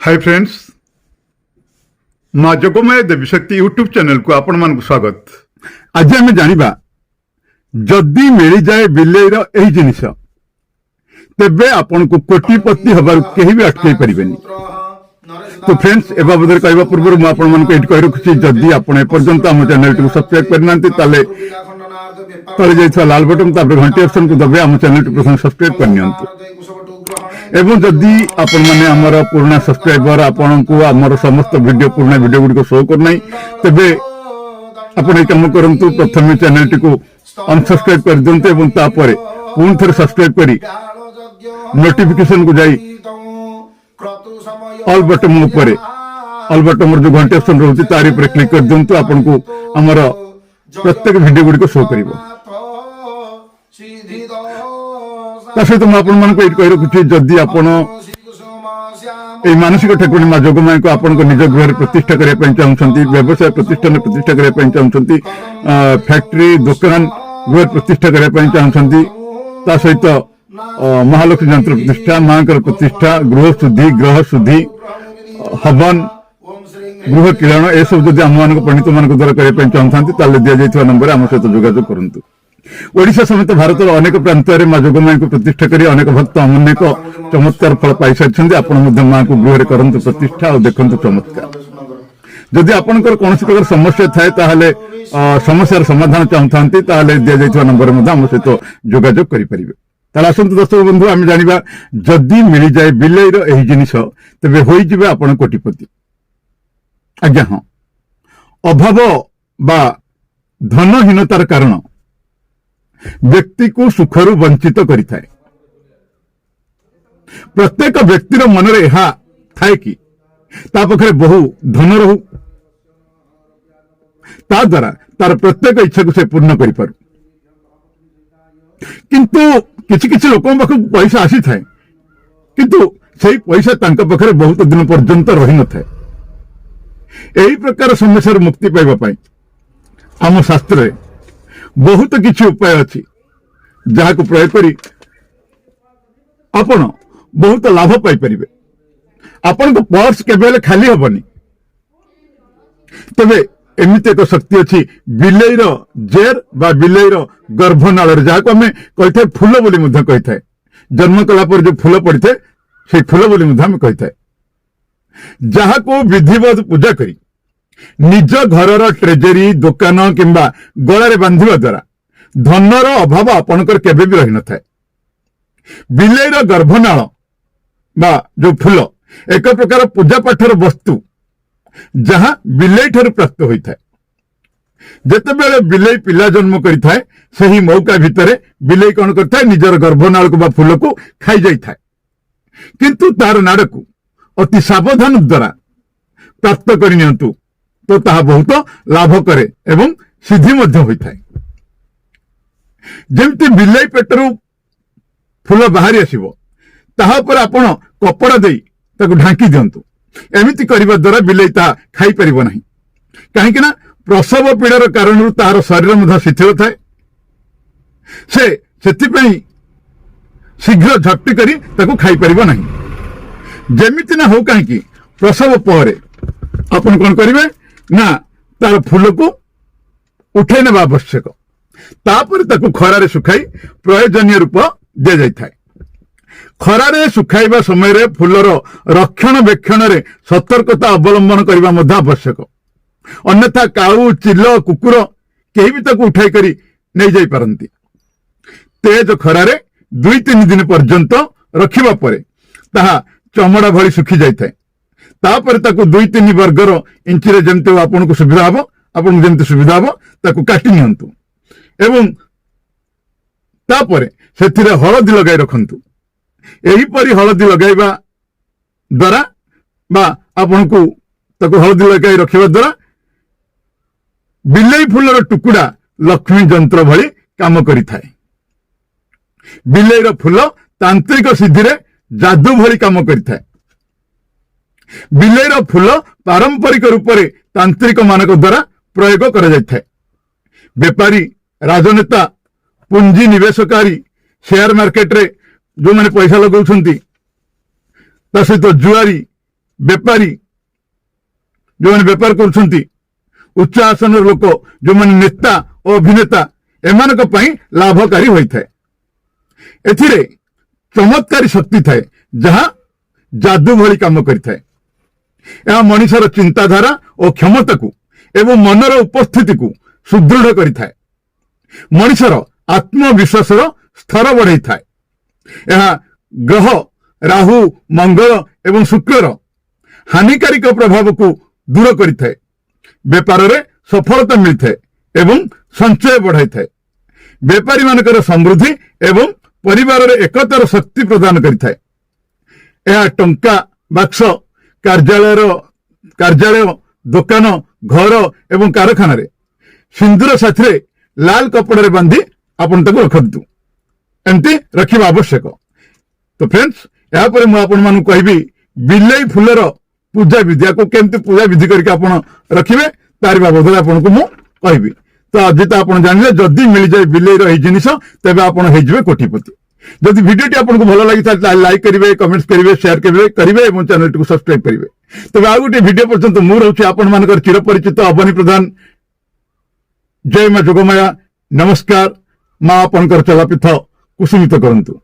Hi friends, माँ जोगमाया देवी शक्ति YouTube channel को आपण मान स्वागत। आज आम जाना जदि मिल जाए बिलेईर यही जिनिस तेबे आपण को कोटिपति हबार केही भी अटकई परिबेनी। तो फ्रेंड्स ए बाबद कहवा पूर्व मुझे कही रखुच्छी जदि आपड़ एपर्यंत आम चैनल टी सब्सक्राइब करना तले जाइए लाल बटन घंटी ऑप्शन को दबे आम चैनल टी प्रथम सब्सक्राइब करनी। एवं जदि आपण माने आमर पुराना सब्सक्राइबर आपण को आमर समस्त वीडियो पुराना वीडियो गुडी को शो करना तेबे आपण काम करंतु प्रथम चैनल टी को अनसब्सक्राइब कर दियंतु एवं तापर पुणी थे सब्सक्राइब करी नोटिफिकेशन को जाई ऑल बटन ऊपर ऑल बटन जो घंटी ऑप्शन रहउछि तारि पर क्लिक कर दियंतु आपण को आमर प्रत्येक वीडियो गुडी को शो करिवो। सहित मुझे कही रखुच्छी जदि आपण मानसिक ठाकुराणी माँ जोगमाया को आपण निज गृह प्रतिष्ठा करने चाहते व्यवसाय प्रतिष्ठान प्रतिष्ठा करने चाहते फैक्ट्री दुकान गृह प्रतिष्ठा करने चाहते सहित महालक्ष्मी यंत्र प्रतिष्ठा माँ प्रतिष्ठा गृह शुद्धि ग्रह शुद्धि हवन गृह किरण यह सब जब आम पंडित मान द्वारा करने चाहते दि जा नंबर आम सहित जोगाजोग करूँ। ओडिशा समेत भारत अनेक प्रांत में माँ जोगमाया को प्रतिष्ठा कर अनेक भक्त अनेक चमत्कार फल पाई सारी आपण माँ को गृह करंतु प्रतिष्ठा और देखु चमत्कार। जदि आपंकर कौन प्रकार समस्या थाए ताहले समस्यार समाधान चाहते दि जा नंबर आम सहित जोगाजोग करेंगे। आसतु दर्शक बंधु आम जाना जदि मिल जाए बिलेईर यही जिनिस तेरे हो आपण कोटिपति। आज्ञा हाँ, अभाव बा धनहीनतार कारण व्यक्ति को सुखरु वंचित करिथाए। प्रत्येक व्यक्तिर मन रे यह थाए कि ता पाखरे बहु धन रहू ता द्वारा तार प्रत्येक इच्छा को से पूर्ण करि पारु। किंतु किछि किछि लोकन पाखु पैसा आसी थाए किंतु सेही पैसा तांका पाखरे बहुत दिन पर्यंत रहि न थाए। एही प्रकार समस्या मुक्ति पाइबा पई आम शास्त्र रे बहुत किछि उपाय अछि जहा को प्रयोग करी आपण बहुत लाभ पाई परिबे। आपण को पर्स केबेले खाली हबनी। तबे एमिते एक शक्ति अछि बिलेईर जेर बा बिलेईर गर्भनाल जहा को हमें कहिथे फूल बोली मध्य कहिथे। जन्म कला पर जो फूल पड़िथे से फूल बोली मध्य हमें कहिथे। जहा को विधिवत पूजा करी निज घरर ट्रेजरी दुकान किंबा गलारे बांधिबा द्वारा धनर अभाव आपणकर केबे भी रही न थाए। बिलेईर गर्भनाल बा जो फूल एक प्रकार पूजा पाठर वस्तु जहां बिलेई ठाରୁ प्राप्त होता है। जेतेबेले बिलेई पिला जन्म करिथाए सही मौका भितरे बिलेई कौन करता है निजर गर्भनाल को बा फूल को खाई जाई थाए। किंतु तार नाड़ को अति सावधान द्वारा प्राप्त करनियंतु तो ताहा बहुत लाभ करे एवं सिद्धि मध्य होता है। जेमती बिलेई पेटरू फूल बाहरी आसिबो ताहा पर आपण कपड़ा देई ताको ढांकी दियंतु। एमिति करिबा द्वारा बिलेई ता खाई परिबो नाही। काहे कि ना प्रसव पीड़ार कारण तार शरीर मध्य शिथिल थाए। से सेति पई शीघ्र झटि करी ताको खाई परिबो नाही। जेमिति ना हो काहे कि प्रसव परे आपण कोन करिवे ना तार फूल को उठे नेबा आवश्यक। तापर ताको खरारे सुखाई प्रयोजनीय रूप दि जाई थाए। खरारे सुखाइबा समय रे फूलर रक्षणाबेक्षण रे सतर्कता अवलंबन करबा मध्य आवश्यक। अन्यथा काऊ चिल कुकुर केही भी ताको उठाई करी नै जाई पारंती। तेज खरारे 2-3 दिन पर्यंत रखिबा परे ताहा चमड़ा भली सुखी जाई थाए। तापर ताको 2-3 वर्गर इंच रे जेमते आपन को सुविधा हबो आपन जेमते सुविधा हबो ताको काटी नियंतु एवं तापरे सेथिरे हळदी लगाई रखंतु। एही परी हळदी लगाइबा द्वारा बा आपन को ताको हळदी लगाई रखिबा द्वारा बिलेई फूलर टुकुड़ा लक्ष्मी यंत्र भली काम करि थाए। बिलेईर फूल तांत्रिक सिद्धि रे जादू भली काम करि थाए। बिलेईर फूल पारंपरिक रूप से तांत्रिक मानक द्वारा प्रयोग करा जाय थाए। व्यापारी राजनेता पुंजी निवेशकारी शेयर मार्केट रे जो मैंने पैसा लगाउछंती ता सहित जुआरी बेपारी जो मैंने बेपार कर उच्च आसन लोक जो मैंने नेता और अभिनेता एमानक पई लाभकारी होइथाय। एथिरे चमत्कारी शक्ति थाए जहां जादू भली काम करिथाय। यह मनुष्यर चिंताधारा और क्षमता को एवं मनर उपस्थिति को सुदृढ़ करिथाय। मनुष्यर आत्मविश्वास स्तर बढ़ाई थाए। यह ग्रह राहु मंगल एवं शुक्र हानिकारिक प्रभाव को दूर करिथाय। बेपार रे सफलता मिलता एवं संचय बढ़ाई थाए। बेपारी मानकर समृद्धि एवं परिवार रे एकतार शक्ति प्रदान करिथाय। यह टंका बाक्स कार्यालय दुकान घर एवं कारखाना रे सिंदूर साथी लाल कपड़े बांधी आपण ताको रखंतु। एमती रखिबा आवश्यक। तो फ्रेंड्स या पर मु आपण मानु कहबी बिल्लई फूलर पूजा विधि को केमती पूजा विधि करके आपण रखिबे तारि बाबद आपण को मु कहबी। तो आज तो आपण जानिले जदी मिल जाय बिल्लई रो जिनिस तबे आपण हे जिवे कोटिपति। जदि वीडियो आपको भल लगी था लाइक करेंगे, कमेंट्स करेंगे, शेयर करेंगे और चैनल को सब्सक्राइब करेंगे। तबे आ गोटे वीडियो पर्यंत मु रहूछि आपण मानकर चिरपरिचित अवनी प्रधान। जय मां जोगमाया। नमस्कार। मां आपणकर चलापीठ कुसुमित करंतु।